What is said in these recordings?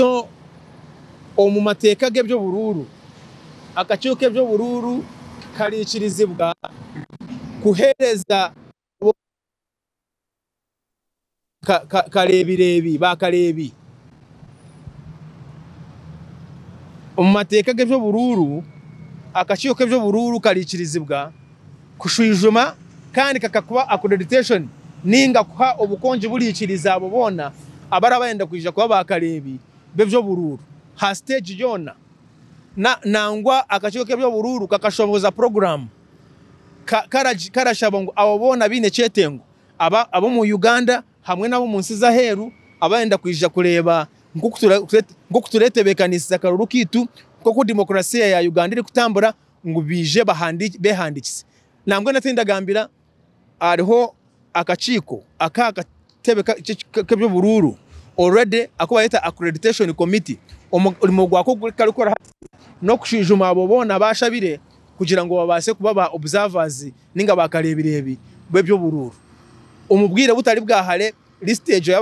so omu mateka gebyo bururu akakiiko kebyo bururu karikirizibwa kuhereza karebirebi bakarebi omu mateka gebyo bururu akakiiko kebyo bururu karikirizibwa kushwijuma kandi kakakuba accreditation ninga kuha obukonje burikiriza abo bona abarabayenda kwija kuba bakarebi bebyo bururu ha stage yona nangwa akakiiko kebyo bururu kakashoboza program karashaba ngo abo bona bine cyetengo abo mu Uganda hamwe nabo munsi za heru abayenda kwija kureba ngo kuturetebekanisa karuru kitu ko demokrasiya ya Uganda iri kutambura ngo bije behandikise nambwe natindagambira ariho akakiiko akatebe kebyo bururu already akuba yita accreditation committee urimo gwako karikora no kushijuma abo bona bashabire kugira ngo babase kuba ba observers ninga bakarebirebi bebyo bururu umubwire butari bwahare listage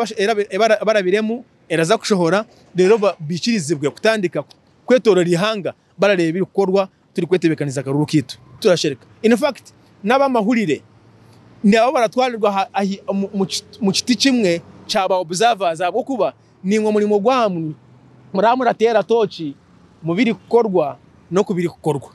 barabiremu eraza kushohora rero bikirizibwe kutandika kwetorera ihanga barareba ibikorwa turi kwetebekaniza karuru kitu turashereka in fact n'abamahurire nabo baratwarirwa mu kiti kimwe cyaba observers abo kuba nimwe murimo gwamwe muramura tera tochi mubiri gukorwa no kubiri gukorwa